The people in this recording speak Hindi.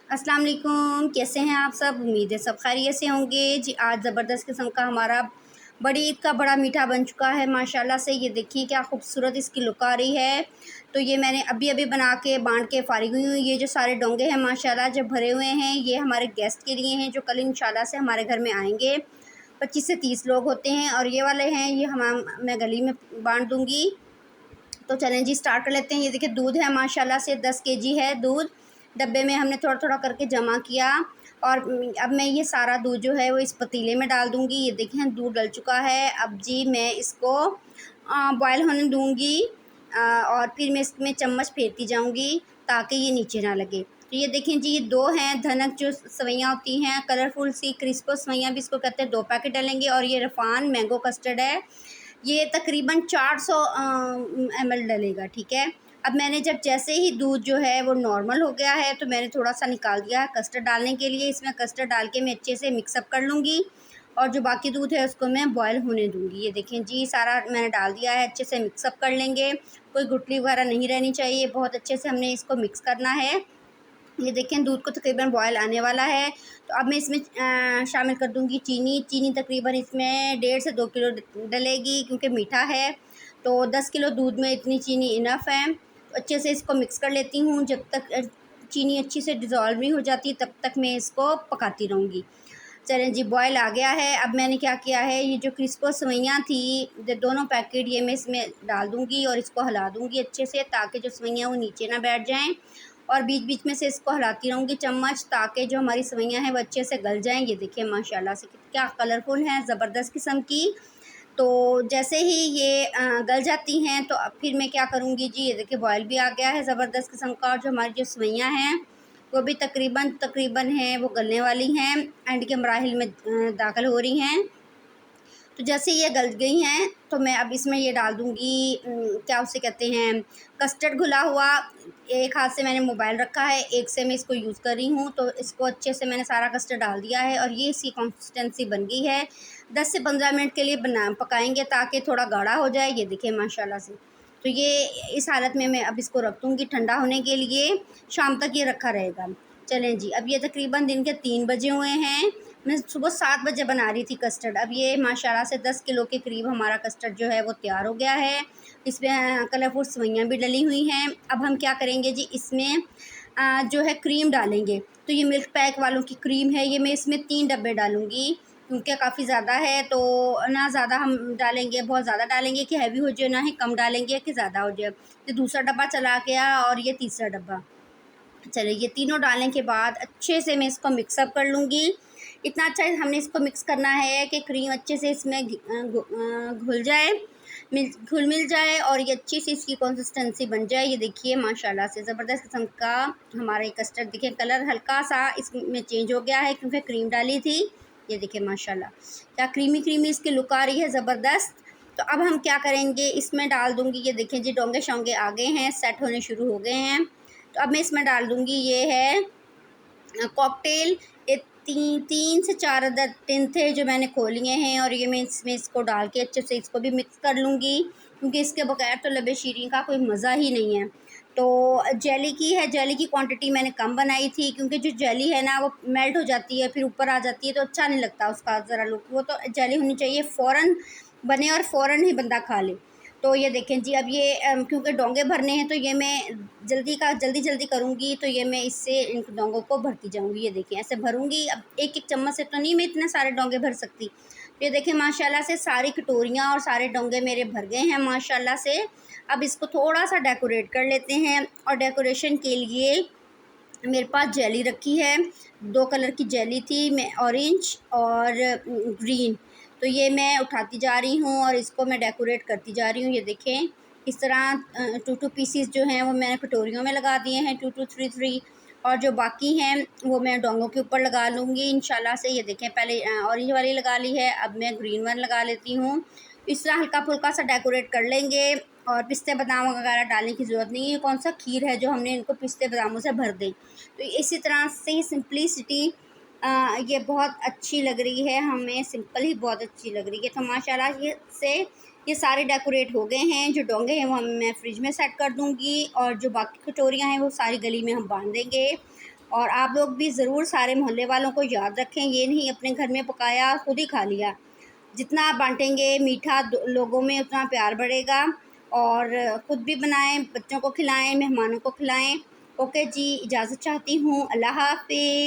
अस्सलाम वालेकुम, कैसे हैं आप सब। उम्मीद है सब खैरियत से होंगे जी। आज ज़बरदस्त किस्म का हमारा बड़ी ईद का बड़ा मीठा बन चुका है माशाल्लाह से। ये देखिए क्या खूबसूरत इसकी लुक आ रही है। तो ये मैंने अभी अभी बना के बांट के फ़ारिग हुई हूँ। ये जो सारे डोंगे हैं माशाल्लाह जो भरे हुए हैं, ये हमारे गेस्ट के लिए हैं जो कल इंशाल्लाह से हमारे घर में आएंगे। 25 से 30 लोग होते हैं। और ये वाले हैं, ये मैं गली में बांट दूँगी। तो चलें जी, स्टार्ट कर लेते हैं। ये देखिए दूध है माशाल्लाह से 10 केजी है दूध। डब्बे में हमने थोड़ा थोड़ा करके जमा किया। और अब मैं ये सारा दूध जो है वो इस पतीले में डाल दूँगी। ये देखें दूध डल चुका है। अब जी मैं इसको बॉयल होने दूँगी। और फिर मैं इसमें चम्मच फेरती जाऊँगी ताकि ये नीचे ना लगे। तो ये देखें जी, ये 2 हैं धनक जो सेवइयाँ होती हैं, कलरफुल सी क्रिस्पो सेवइयाँ भी इसको कहते हैं, 2 पैकेट डालेंगे। और ये रफ़ान मैंगो कस्टर्ड है, ये तकरीबन 400 ml डलेगा, ठीक है। अब मैंने जब जैसे ही दूध जो है वो नॉर्मल हो गया है तो मैंने थोड़ा सा निकाल दिया है कस्टर्ड डालने के लिए। इसमें कस्टर्ड डाल के मैं अच्छे से मिक्सअप कर लूँगी और जो बाकी दूध है उसको मैं बॉयल होने दूँगी। ये देखें जी, सारा मैंने डाल दिया है, अच्छे से मिक्सअप कर लेंगे। कोई गुठली वगैरह नहीं रहनी चाहिए, बहुत अच्छे से हमने इसको मिक्स करना है। ये देखें दूध को तकरीबन बॉयल आने वाला है। तो अब मैं इसमें शामिल कर दूँगी चीनी। चीनी तकरीबन इसमें 1.5 से 2 किलो डलेगी क्योंकि मीठा है। तो 10 किलो दूध में इतनी चीनी इनफ है। तो अच्छे से इसको मिक्स कर लेती हूँ। जब तक चीनी अच्छी से डिज़ोल्व नहीं हो जाती तब तक मैं इसको पकाती रहूँगी। चलें जी, बॉयल आ गया है। अब मैंने क्या किया है, ये जो क्रिस्पो सेवइयाँ थी, ये दोनों पैकेट ये मैं इसमें डाल दूँगी और इसको हिला दूँगी अच्छे से ताकि जो सेवइयाँ वो नीचे ना बैठ जाएँ। और बीच बीच में से इसको हिलाती रहूँगी चम्मच ताकि जो हमारी सेवइयाँ हैं वो अच्छे से गल जाएँ। ये देखिए माशाल्लाह से क्या कलरफुल हैं, ज़बरदस्त किस्म की। तो जैसे ही ये गल जाती हैं तो अब फिर मैं क्या करूँगी जी, ये देखिए बॉयल भी आ गया है ज़बरदस्त किस्म का। और जो हमारी जो सेवइयाँ हैं वो भी तकरीबन तकरीबन हैं, वो गलने वाली हैं, एंड के मराहिल में दाखिल हो रही हैं। तो जैसे ये गल गई हैं तो मैं अब इसमें ये डाल दूँगी क्या उसे कहते हैं, कस्टर्ड घुला हुआ। एक हाथ से मैंने मोबाइल रखा है, एक से मैं इसको यूज़ कर रही हूँ। तो इसको अच्छे से मैंने सारा कस्टर्ड डाल दिया है और ये इसकी कंसिस्टेंसी बन गई है। 10 से 15 मिनट के लिए पकाएंगे ताकि थोड़ा गाढ़ा हो जाए। ये देखिए माशाल्लाह से। तो ये इस हालत में मैं अब इसको रख दूँगी ठंडा होने के लिए। शाम तक ये रखा रहेगा। चलें जी, अब ये तकरीबन दिन के 3 बजे हुए हैं। मैं सुबह 7 बजे बना रही थी कस्टर्ड। अब ये माशाल्लाह से 10 किलो के करीब हमारा कस्टर्ड जो है वो तैयार हो गया है। इसमें कलरफुल सेवइयाँ भी डली हुई हैं। अब हम क्या करेंगे जी, इसमें जो है क्रीम डालेंगे। तो ये मिल्क पैक वालों की क्रीम है, ये मैं इसमें 3 डब्बे डालूँगी क्योंकि काफ़ी ज़्यादा है। तो ना ज़्यादा हम डालेंगे, बहुत ज़्यादा डालेंगे कि हैवी हो जाए, ना ही कम डालेंगे कि ज़्यादा हो जाए। ये दूसरा डब्बा चला गया और ये तीसरा डब्बा। चलिए, ये तीनों डालने के बाद अच्छे से मैं इसको मिक्सअप कर लूँगी। इतना अच्छा हमने इसको मिक्स करना है कि क्रीम अच्छे से इसमें घुल जाए, घुल मिल जाए और ये अच्छी सी इसकी कंसिस्टेंसी बन जाए। ये देखिए माशाल्लाह से ज़बरदस्त किस्म का हमारा ये कस्टर्ड, देखिए कलर हल्का सा इसमें चेंज हो गया है क्योंकि क्रीम डाली थी। ये देखिए माशाल्लाह क्या क्रीमी क्रीमी इसकी लुक आ रही है, ज़बरदस्त। तो अब हम क्या करेंगे, इसमें डाल दूँगी, ये देखिए जी डोंगे शोंगे आ गए हैं, सेट होने शुरू हो गए हैं। तो अब मैं इसमें डाल दूँगी, ये है कॉकटेल। ये 3 से 4 अदद टिन थे जो मैंने खोल लिए हैं और ये मैं इसमें इसको डाल के अच्छे से इसको भी मिक्स कर लूँगी क्योंकि इसके बगैर तो लबे शीरीन का कोई मज़ा ही नहीं है। तो जेली की है, जेली की क्वांटिटी मैंने कम बनाई थी क्योंकि जो जेली है ना वो मेल्ट हो जाती है, फिर ऊपर आ जाती है तो अच्छा नहीं लगता उसका ज़रा लुक। वो तो जेली होनी चाहिए फ़ौरन बने और फ़ौरन ही बंदा खा ले। तो ये देखें जी, अब ये क्योंकि डोंगे भरने हैं तो ये मैं जल्दी करूँगी। तो ये मैं इससे इन डोंगों को भरती जाऊँगी। ये देखिए ऐसे भरूँगी। अब एक-एक चम्मच से तो नहीं मैं इतने सारे डोंगे भर सकती। तो ये देखें माशाल्लाह से सारी कटोरियाँ और सारे डोंगे मेरे भर गए हैं माशाल्लाह से। अब इसको थोड़ा-सा डेकोरेट कर लेते हैं और डेकोरेशन के लिए मेरे पास जेली रखी है। 2 कलर की जेली थी, मैं ऑरेंज और ग्रीन। तो ये मैं उठाती जा रही हूँ और इसको मैं डेकोरेट करती जा रही हूँ। ये देखें इस तरह 2-2 पीसेस जो हैं वो मैंने कटोरियों में लगा दिए हैं, 2-2 3-3। और जो बाकी हैं वो मैं डोंगों के ऊपर लगा लूँगी इंशाल्लाह से। ये देखें पहले ऑरेंज वाली लगा ली है, अब मैं ग्रीन वन लगा लेती हूँ। इस तरह हल्का-फुल्का सा डेकोरेट कर लेंगे और पिस्ते बादाम वगैरह डालने की ज़रूरत नहीं है। कौन सा खीर है जो हमने इनको पिस्ते बादामों से भर दें। तो इसी तरह से ही सिंपलिसिटी ये बहुत अच्छी लग रही है, हमें सिंपल ही बहुत अच्छी लग रही है। तो माशाल्लाह ये सारे डेकोरेट हो गए हैं। जो डोंगे हैं वो मैं फ्रिज में सेट कर दूँगी और जो बाकी कटोरियाँ हैं वो सारी गली में हम बांध देंगे। और आप लोग भी ज़रूर सारे मोहल्ले वालों को याद रखें, ये नहीं अपने घर में पकाया खुद ही खा लिया। जितना आप बांटेंगे मीठा लोगों में, उतना प्यार बढ़ेगा। और ख़ुद भी बनाएं, बच्चों को खिलाएं, मेहमानों को खिलाएं। ओके जी, इजाज़त चाहती हूँ। अल्लाह हाफ़िज़।